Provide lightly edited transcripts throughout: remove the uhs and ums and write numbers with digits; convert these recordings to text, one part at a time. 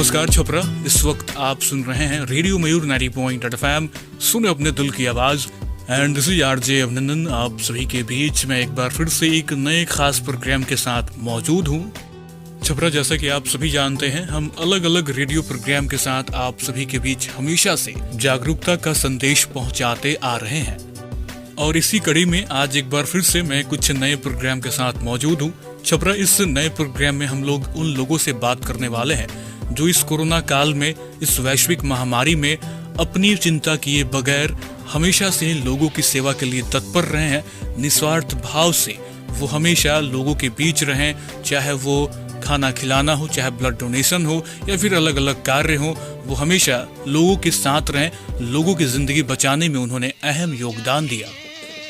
नमस्कार छपरा। इस वक्त आप सुन रहे हैं रेडियो मयूर 90.8 FM। सुने अपने दिल की आवाज। एंड दिस इज आरजे अभिनंदन। आप सभी के बीच में एक बार फिर से एक नए खास प्रोग्राम के साथ मौजूद हूँ। छपरा, जैसा कि आप सभी जानते हैं, हम अलग अलग रेडियो प्रोग्राम के साथ आप सभी के बीच हमेशा से जागरूकता का संदेश पहुंचाते आ रहे हैं। और इसी कड़ी में आज एक बार फिर से मैं कुछ नए प्रोग्राम के साथ मौजूद हूँ। छपरा, इस नए प्रोग्राम में हम लोग उन लोगों से बात करने वाले हैं जो इस कोरोना काल में, इस वैश्विक महामारी में अपनी चिंता किए बगैर हमेशा से लोगों की सेवा के लिए तत्पर रहे हैं। निस्वार्थ भाव से वो हमेशा लोगों के बीच रहें, चाहे वो खाना खिलाना हो, चाहे ब्लड डोनेशन हो या फिर अलग अलग कार्य हो, वो हमेशा लोगों के साथ रहें। लोगों की जिंदगी बचाने में उन्होंने अहम योगदान दिया।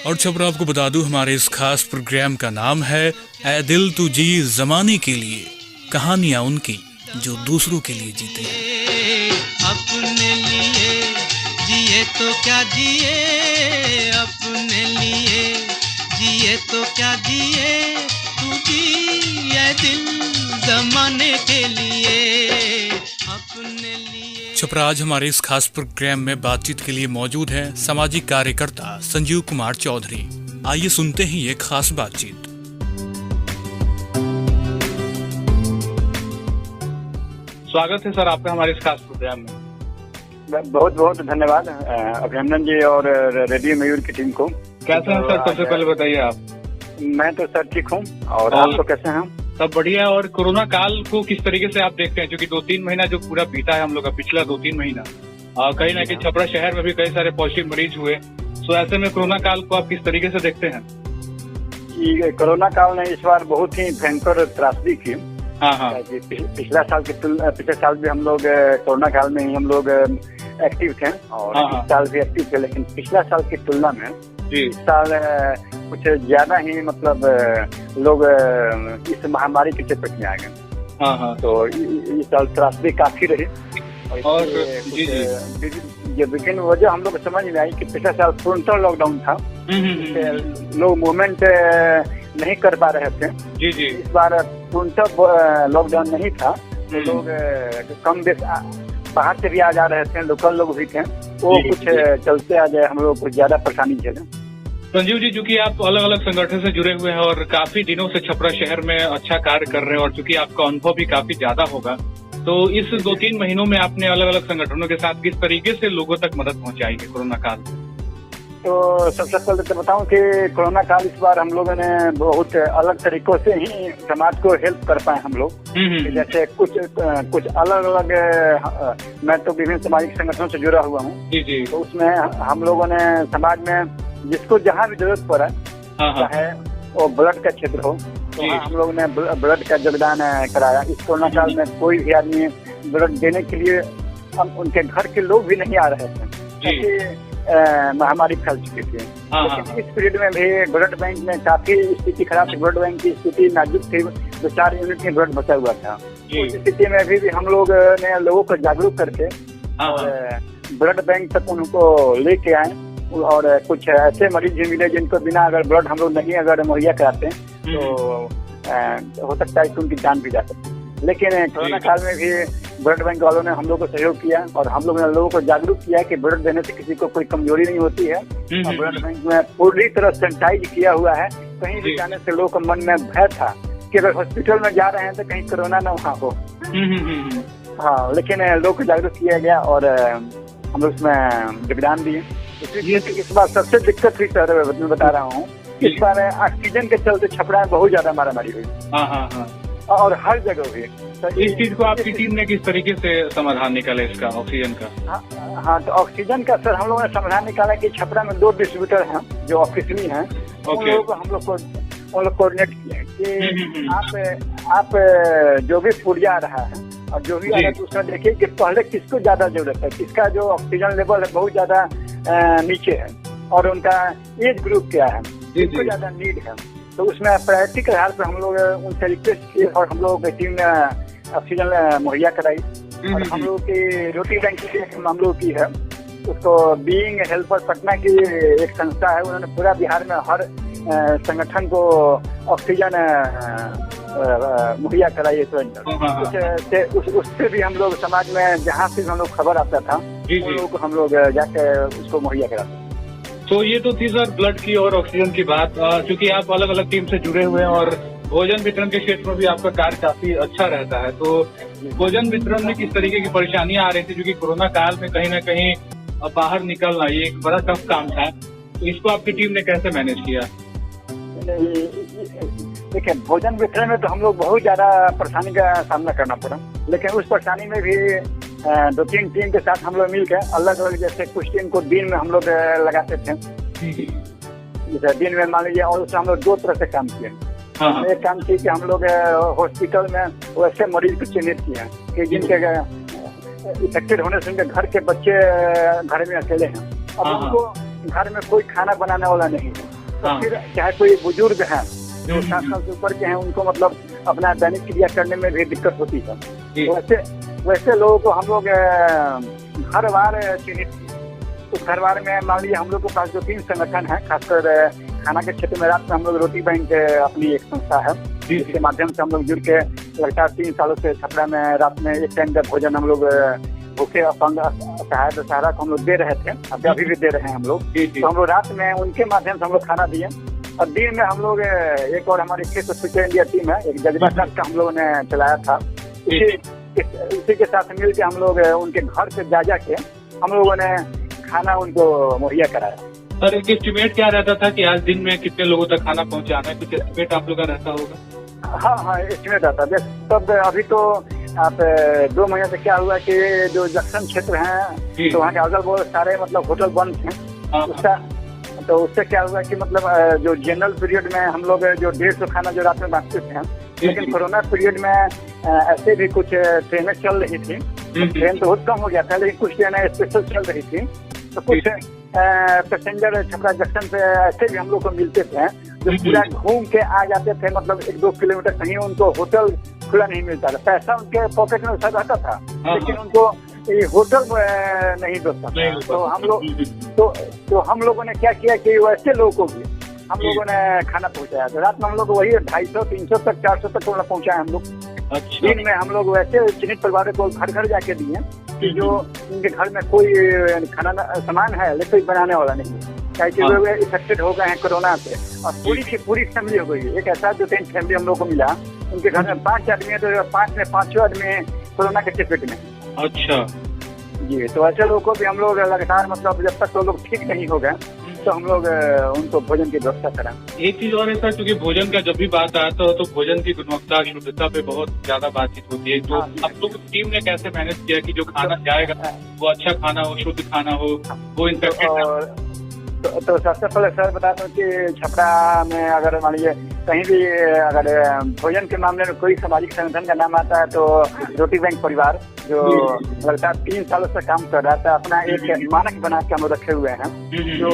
और छपरा, आपको बता दूं, हमारे इस खास प्रोग्राम का नाम है ऐ दिल तू जी जमाने के लिए, कहानियां उनकी जो दूसरों के लिए जीते हैं। अपने लिए जिए तो क्या जिए, अपने लिए जिए तो क्या जिए, तू जिए दिल जमाने के लिए, अपने लिए। छपरा, आज हमारे इस खास प्रोग्राम में बातचीत के लिए मौजूद है सामाजिक कार्यकर्ता संजीव कुमार चौधरी। आइए सुनते हैं ये खास बातचीत। स्वागत है सर आपका हमारे इस खास प्रोग्राम में। बहुत बहुत धन्यवाद अभिनंदन जी और रेडियो मयूर की टीम को। कैसे हैं सर, सबसे पहले बताइए आप। मैं तो सर ठीक हूँ, और आप तो कैसे हैं? सब बढ़िया है। और कोरोना काल को किस तरीके से आप देखते हैं, क्योंकि 2-3 महीना जो पूरा बीता है हम लोग का, पिछला 2-3 महीना कहीं ना कहीं छपरा शहर में भी कई सारे पॉजिटिव मरीज हुए। तो ऐसे में कोरोना काल को आप किस तरीके से देखते हैं? कोरोना काल ने इस बार बहुत ही भयंकर त्रासदी की। हाँ। पिछले साल भी हम लोग कोरोना काल में ही हम लोग एक्टिव थे, और इस साल भी एक्टिव थे, लेकिन पिछला साल की तुलना में इस साल कुछ ज्यादा ही मतलब लोग इस महामारी की चपेट में आ गए। तो इस साल त्रासदी काफी रही, और ये विभिन्न वजह हम लोग समझ में आई कि पिछले साल पूर्णतः लॉकडाउन था, लोग मूवमेंट नहीं कर पा रहे थे। इस बार पूर्णतः लॉकडाउन नहीं था, तो लोग कम बेस बाहर से भी आ जा रहे थे, लोकल लोग भी थे, वो कुछ चलते आ जाए हम लोग कुछ ज्यादा परेशानी झेले। संजीव जी, चूंकि आप अलग अलग संगठन से जुड़े हुए हैं और काफी दिनों से छपरा शहर में अच्छा कार्य कर रहे हैं, और चूंकि आपका अनुभव भी काफी ज्यादा होगा, तो इस 2-3 महीनों में आपने अलग अलग संगठनों के साथ किस तरीके से लोगों तक मदद पहुंचाई है कोरोना काल? तो सबसे पहले तो बताऊं कि कोरोना काल इस बार हम लोगों ने बहुत अलग तरीकों से ही समाज को हेल्प कर पाए हम लोग। जैसे कुछ अलग अलग, मैं तो विभिन्न सामाजिक संगठनों से जुड़ा हुआ हूँ, तो उसमें हम लोगों ने समाज में जिसको जहाँ भी जरूरत पड़ा, चाहे वो ब्लड का क्षेत्र हो, तो हम लोग ने ब्लड का योगदान कराया। इस कोरोना काल में कोई भी आदमी ब्लड देने के लिए हम उनके घर के लोग भी नहीं आ रहे थे, महामारी फैल चुकी थी। लेकिन इस पीरियड में भी ब्लड बैंक में काफी स्थिति खराब थी, ब्लड बैंक की स्थिति नाजुक थी, 2-4 यूनिट में ब्लड बचा हुआ था। उस स्थिति में भी हम लोग ने लोगों को जागरूक करके और ब्लड बैंक तक उनको लेके आए, और कुछ ऐसे मरीज भी मिले जिनको बिना अगर ब्लड हम लोग नहीं अगर मुहैया कराते तो हो सकता है कि उनकी जान भी जा सकती। लेकिन कोरोना काल में भी ब्लड बैंक वालों ने हम लोग को सहयोग किया, और हम लोग ने लोगों को जागरूक किया कि ब्लड देने से किसी को कोई कमजोरी नहीं होती है। और ब्लड बैंक में पूरी तरह सैनिटाइज किया हुआ है। कहीं भी जाने से लोगों के मन में भय था कि अगर हॉस्पिटल में जा रहे हैं तो कहीं कोरोना न वहाँ हो। हाँ, लेकिन लोग को जागरूक किया गया और हम लोग उसमें योगदान दिए। इसलिए इस बार सबसे दिक्कत हुई सर, मैं बता रहा हूँ, इस बार ऑक्सीजन के चलते छपरा में बहुत ज्यादा मारामारी हुई, और हर जगह हुई। तो इस चीज को आपकी टीम ने किस तरीके से समाधान निकाला इसका, ऑक्सीजन का? हाँ, तो ऑक्सीजन का सर हम लोगों ने समाधान निकाला कि छपरा में 2 डिस्ट्रीब्यूटर हैं जो ऑफिशियली हैं। उन लोगों को हम लोग कोऑर्डिनेट किए कि आप जो भी पुर्जा आ रहा है और जो भी आ रहा है, तो उसमें देखिए कि पहले किसको ज्यादा जरूरत है, किसका जो ऑक्सीजन लेवल है बहुत ज्यादा नीचे है, और उनका एज ग्रुप क्या है, किसको ज्यादा नीड है। तो उसमें प्रायोरिटी के आधार पर हम लोग उनसे रिक्वेस्ट किए, और हम लोगों की टीम ने ऑक्सीजन मुहैया कराई। और हम लोग की रोटी बैंक की हम लोग की है, उसको बीइंग हेल्पर पटना की एक संस्था है, उन्होंने पूरा बिहार में हर संगठन को ऑक्सीजन मुहैया कराई सिलेंडर। उससे भी हम लोग समाज में जहाँ से हम लोग खबर आता था उन लोगों को हम लोग जाके उसको मुहैया कराते। तो ये तो थी सर ब्लड की और ऑक्सीजन की बात। क्योंकि आप अलग अलग टीम से जुड़े हुए हैं और भोजन वितरण के क्षेत्र में भी आपका कार्य काफी अच्छा रहता है, तो भोजन वितरण में किस तरीके की परेशानियां आ रही थी? क्योंकि कोरोना काल में कहीं ना कहीं बाहर निकलना ये एक बड़ा टफ काम था, तो इसको आपकी टीम ने कैसे मैनेज किया? देखिए, भोजन वितरण में तो हम लोग बहुत ज्यादा परेशानी का सामना करना पड़ा, लेकिन उस परेशानी में भी 2-3 टीम के साथ हम लोग मिलकर अलग अलग, जैसे कुछ टीम को दिन में हम लोग लगाते थे, जैसे दिन में मान लीजिए, और उससे हम लोग 2 तरह से काम किए। एक काम किया कि हम लोग हॉस्पिटल में वैसे मरीज को चिन्हित किए कि जिनके इफेक्टेड होने से उनके घर के बच्चे घर में अकेले हैं, अब उनको घर में कोई खाना बनाने वाला नहीं है, तो फिर चाहे कोई बुजुर्ग है जो 60 साल से ऊपर के हैं, उनको मतलब अपना दैनिक क्रिया करने में भी दिक्कत होती है, वैसे लोगों को हम लोग हर बार चिन्हित किए। तो हर बार में मान लीजिए हम लोग के पास 2-3 संगठन है, खासकर खाना के क्षेत्र में। रात में हम लोग रोटी बैंक अपनी एक संस्था है, जिसके माध्यम से हम लोग जुड़ के लगातार 3 सालों से छपरा में रात में एक टाइम का भोजन हम लोग भूखे अपंग असहाय दशहरा को हम लोग दे रहे थे, अभी भी दे रहे हैं हम लोग। तो हम लोग रात में उनके माध्यम से हम लोग खाना दिए, और दिन में हम लोग एक और हमारी खेत फिट इंडिया टीम है, एक जज्बा ट्रस्ट का हम लोगों ने चलाया था। इसी के साथ मिलकर हम लोग उनके घर से जा के हम लोगों ने खाना उनको मुहैया कराया। सर, एक एस्टिमेट क्या रहता था कि आज दिन में कितने लोगों तक खाना पहुंचाना है? कुछ एस्टिमेट आप लोग का रहता होगा? हाँ, एस्टिमेट आता है। तब अभी तो आप 2 महीने से क्या हुआ कि जो जंक्शन क्षेत्र हैं तो वहाँ के अगल बगल सारे मतलब होटल बंद थे, उससे क्या हुआ कि मतलब जो जनरल पीरियड में हम लोग जो 150 खाना जो रात में बांटते थे, लेकिन कोरोना पीरियड में ऐसे भी कुछ ट्रेनें चल रही थी। ट्रेन तो बहुत कम हो गया था, लेकिन कुछ ट्रेनें स्पेशल चल रही थी, तो कुछ पैसेंजर छपरा जंक्शन पे ऐसे भी हम लोग को मिलते थे जो पूरा घूम के आ जाते थे, मतलब 1-2 किलोमीटर कहीं उनको होटल खुला नहीं मिलता था। पैसा उनके पॉकेट में सब रहता था, लेकिन उनको होटल नहीं दोस्ता था। तो हम लोगों ने क्या किया कि वैसे लोगों को भी हम लोगों ने खाना पहुंचाया। तो रात में हम लोग वही 250-300 तक 400 तक पहुंचाए हम लोग। दिन में हम लोग वैसे चिन्हित परिवारों को घर घर जाके दिए कि जो उनके घर में कोई खाना सामान है लेकिन बनाने वाला नहीं है, क्योंकि वे इफेक्टेड हो गए हैं कोरोना से, और पूरी की पूरी फैमिली हो गई। एक ऐसा 2-3 फैमिली हम लोग को मिला, उनके घर में 5 आदमी है, तो 5 में 5 आदमी कोरोना के चपेट में। अच्छा जी, तो ऐसे लोगों को भी हम लोग लगातार मतलब जब तक वो लोग ठीक नहीं हो गए तो हम लोग उनको भोजन की व्यवस्था करा। एक चीज और है सर, क्योंकि भोजन का जब भी बात आता है तो भोजन की गुणवत्ता शुद्धता पे बहुत ज्यादा बातचीत होती है। तो आप लोग टीम ने कैसे मैनेज किया कि जो खाना जाएगा वो अच्छा खाना हो, शुद्ध खाना हो, वो इन्फेक्टेड? तो सबसे पहले सर बता दूं कि छपरा में अगर मान लीजिए कहीं भी अगर भोजन के मामले में कोई सामाजिक संगठन का नाम आता है तो रोटी बैंक परिवार, जो लगातार 3 सालों से काम कर रहा था, अपना एक मानक बना के हम लोग रखे हुए हैं, जो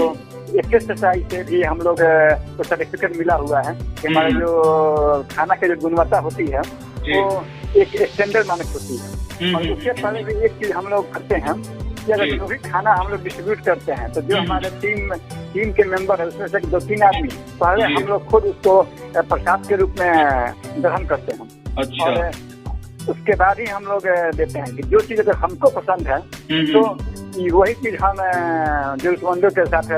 21 से भी हम लोग को सर्टिफिकेट मिला हुआ है कि हमारा जो खाना की जो गुणवत्ता होती है वो एक स्टैंडर्ड मानक होती है। और उसके पहले भी एक चीज हम लोग करते हैं कि अगर जो भी खाना हम लोग डिस्ट्रीब्यूट करते हैं तो जो हमारे टीम के मेंबर है उसमें से 2-3 आदमी पहले हम लोग खुद उसको प्रसाद के रूप में ग्रहण करते हैं। अच्छा। और उसके बाद ही हम लोग देते हैं कि जो चीज अगर हमको पसंद है तो वही चीज हम जरूरतमंदों के साथ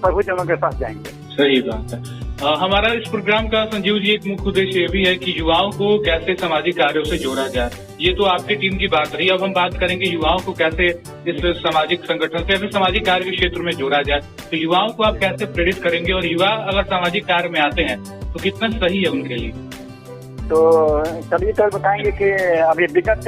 प्रभुजनों के पास जाएंगे। सही बात है। हमारा इस प्रोग्राम का संजीव जी एक मुख्य उद्देश्य ये भी है कि युवाओं को कैसे सामाजिक कार्यों से जोड़ा जाए। ये तो आपकी टीम की बात रही, अब हम बात करेंगे युवाओं को कैसे इस सामाजिक संगठन से, फिर सामाजिक कार्य के क्षेत्र में जोड़ा जाए। तो युवाओं को आप कैसे प्रेरित करेंगे, और युवा अगर सामाजिक कार्य में आते हैं तो कितना सही है उनके लिए? तो चलिए तो बताएंगे कि अभी विगत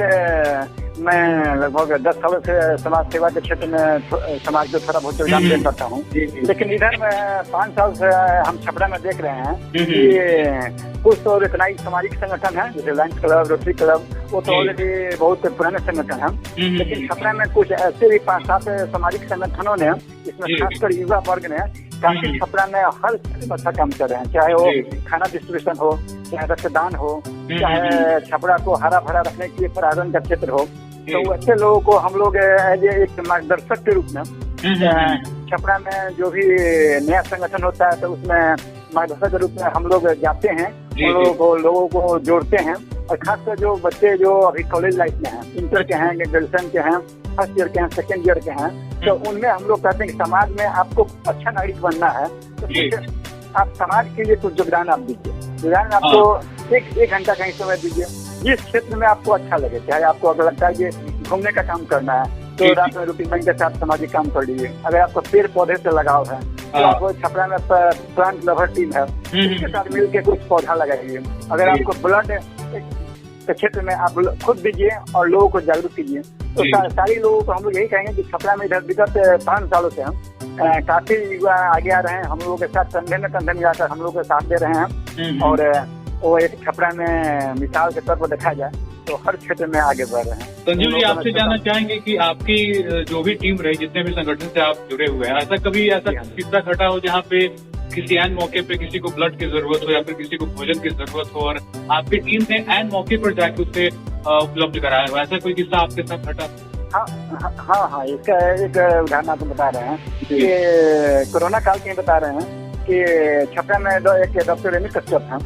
मैं लगभग 10 सालों से समाज सेवा के क्षेत्र में समाज को थोड़ा बहुत योगदान दे सकता हूँ, लेकिन इधर में 5 साल से हम छपरा में देख रहे हैं कि कुछ तो इतना ही सामाजिक संगठन है, जैसे लायंस क्लब, रोटरी क्लब, वो तो ऑलरेडी बहुत पुराने संगठन है, लेकिन छपरा में कुछ ऐसे भी 5-7 सामाजिक संगठनों ने, इसमें खासकर युवा वर्ग ने काफी छपरा में हर अच्छा काम कर रहे हैं, चाहे वो खाना डिस्ट्रीब्यूशन हो, चाहे रक्तदान हो, चाहे छपरा को हरा भरा रखने के लिए पर्यावरण का क्षेत्र हो। तो ऐसे लोगों को हम लोग एज एक मार्गदर्शक के रूप में छपरा में जो भी नया संगठन होता है तो उसमें मार्गदर्शक के रूप में हम लोग जाते हैं, लोगों को जोड़ते हैं। और खासकर जो बच्चे जो अभी कॉलेज लाइफ में हैं, इंटर के हैं, ग्रेजुएशन के हैं, फर्स्ट ईयर के हैं, सेकेंड ईयर के हैं, तो उनमें हम लोग कहते हैं कि समाज में आपको अच्छा नागरिक बनना है तो आप समाज के लिए कुछ योगदान आप दीजिए। योगदान आपको एक घंटा कहीं समय दीजिए, जिस क्षेत्र में आपको अच्छा लगे। चाहे आपको अगर लगता है कि घूमने का काम करना है तो रात में रूटीन के साथ सामाजिक काम कर लीजिए। अगर आपको पेड़ पौधे से लगाव है तो आपको छपरा में प्लांट लवर टीम है, उसके साथ मिलकर कुछ पौधा लगाइए। अगर आपको ब्लड के क्षेत्र में आप खुद दीजिए और लोगों को जागरूक कीजिए। तो सारी लोगों को हम लोग यही कहेंगे कि छपरा में इधर विगत 5 सालों से हम काफी युवा आगे आ रहे हैं। हम लोगों के साथ कंधे में कंधे मिलाकर हम लोग के साथ दे रहे हैं और वो एक छपरा में मिसाल के तौर पर देखा जाए तो हर क्षेत्र में आगे बढ़ रहे हैं। संजीव जी, आपसे जानना चाहेंगे कि आपकी जो भी टीम रही, जितने भी संगठन से आप जुड़े हुए हैं, ऐसा कभी किस्सा घटा हो जहाँ पे किसी ऐन मौके पे किसी को ब्लड की जरूरत हो या फिर किसी को भोजन की जरूरत हो और आपकी टीम ने ऐन मौके पर जाके उसे उपलब्ध कराया हो, ऐसा कोई किस्सा आपके साथ घटा? हाँ, इसका एक उदाहरण आपको बता रहे हैं कि कोरोना काल के बता रहे हैं कि छपरा में एक डॉक्टर रेमी कश्यप था,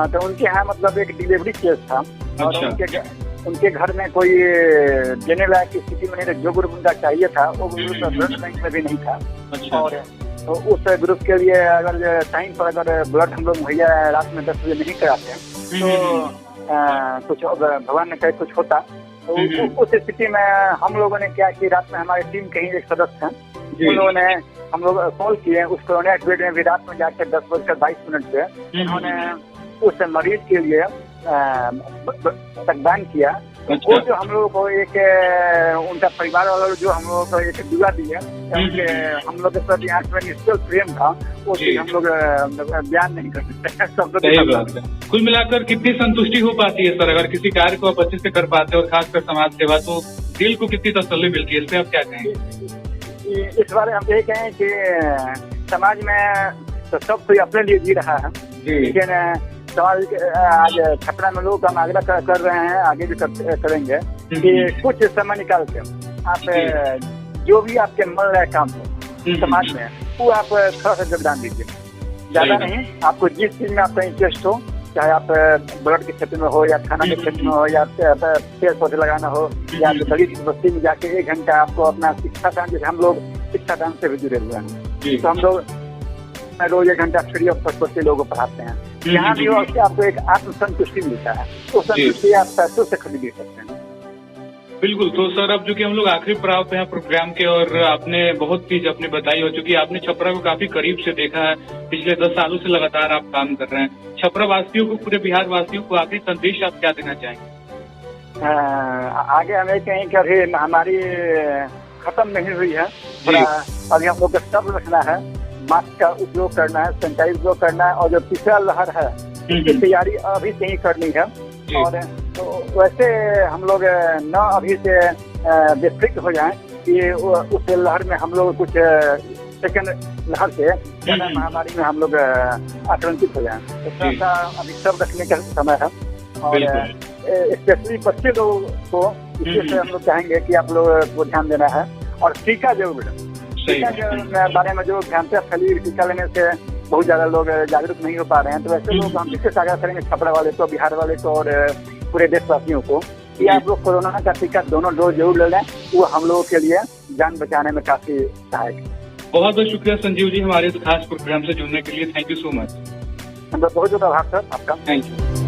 तो उनके यहाँ मतलब एक डिलीवरी केस था और उनके घर में कोई देने लायक की स्थिति में नहीं, जो ग्रुप उनका चाहिए था वो ग्रुप ब्लड बैंक में भी नहीं था। और तो उस ग्रुप के लिए अगर टाइम पर अगर ब्लड हम लोग मुहैया रात में 10 बजे नहीं कराते तो कुछ भगवान ने कहे कुछ होता। तो उस स्थिति में हम लोगों ने क्या कि रात में हमारी टीम के ही एक सदस्य हैं, उन लोगों ने हम लोग कॉल किए उस कोरोना बेड में भी रात में जाकर 10:22 पे उन्होंने उस मरीज के लिए रक्तदान किया। वो जो हम लोगों को एक उनका परिवार वालों जो हम लोगों को एक दुआ दी है, हम लोग के प्रति निश्चल प्रेम था, वो चीज हम लोग बयान नहीं कर सकते। कुल मिलाकर कितनी संतुष्टि हो पाती है सर, अगर किसी कार्य को आप अच्छे से कर पाते हैं और खासकर समाज सेवा, तो दिल को कितनी तसल्ली मिलती है? इस पे आप क्या कहेंगे? इस बारे हम यही कहें कि समाज में तो सब कोई अपने लिए जी रहा है, लेकिन समाज आज छपरा में लोग हम आग्रह कर रहे हैं, आगे भी करेंगे कि कुछ समय निकाल के आप जो भी आपके मन रहे काम हो समाज में वो आप थोड़ा सा योगदान दीजिए। ज्यादा नहीं, आपको जिस चीज में आपका इंटरेस्ट हो, चाहे आप ब्लड के क्षेत्र में हो या खाना के क्षेत्र में हो या पेड़ पौधे लगाना हो या दलित बस्ती में जाके 1 घंटा आपको अपना शिक्षा दान, जैसे हम लोग शिक्षा दान से भी जुड़े हुए हैं, तो हम लोग रोज 1 घंटा फ्री ऑफ कॉस्ट से लोगों को पढ़ाते हैं। यहाँ भी आपको एक आत्मसंतुष्टि मिलता है, तो संतुष्टि आप पैसों से खरीद सकते हैं। बिल्कुल। तो सर, अब जो कि हम लोग आखिरी पड़ाव पे हैं प्रोग्राम के और आपने बहुत चीज अपनी बताई हो चुकी है, आपने छपरा को काफी करीब से देखा है, पिछले 10 सालों से लगातार आप काम कर रहे हैं। छपरा वासियों को, पूरे बिहार वासियों को आखिरी संदेश आप क्या देना चाहेंगे? आगे हमें कहीं कि अभी महामारी खत्म नहीं हुई है, अभी हम लोग को सब रखना है, मास्क का उपयोग करना है, सैनिटाइज उपयोग करना है, और जो तीसरा लहर है उसकी तैयारी अभी से ही करनी है। और तो वैसे हम लोग न अभी से बेफिक्र हो जाएं कि उस लहर में हम लोग कुछ सेकंड लहर से महामारी में हम लोग आक्रांतित हो जाएं। तो थोड़ा सा अभी सब रखने का समय है, और स्पेशली बच्चे लोगों को इससे हम लोग चाहेंगे कि आप लोग को ध्यान देना है और टीका जरूर है। टीका के बारे में जो ध्यान से फैली, टीका लेने से बहुत ज्यादा लोग जागरूक नहीं हो पा रहे हैं, तो वैसे लोग हम इससे साझा करेंगे छपरा वाले को, बिहार वाले को और पूरे देशवासियों को कि आप लोग कोरोना का टीका दोनों डोज जरूर ले लें, वो हम लोगों के लिए जान बचाने में काफी सहायक है। बहुत बहुत शुक्रिया संजीव जी, हमारे इस खास प्रोग्राम से जुड़ने के लिए। Thank you so much. बहुत बहुत आभार सर आपका। Thank you.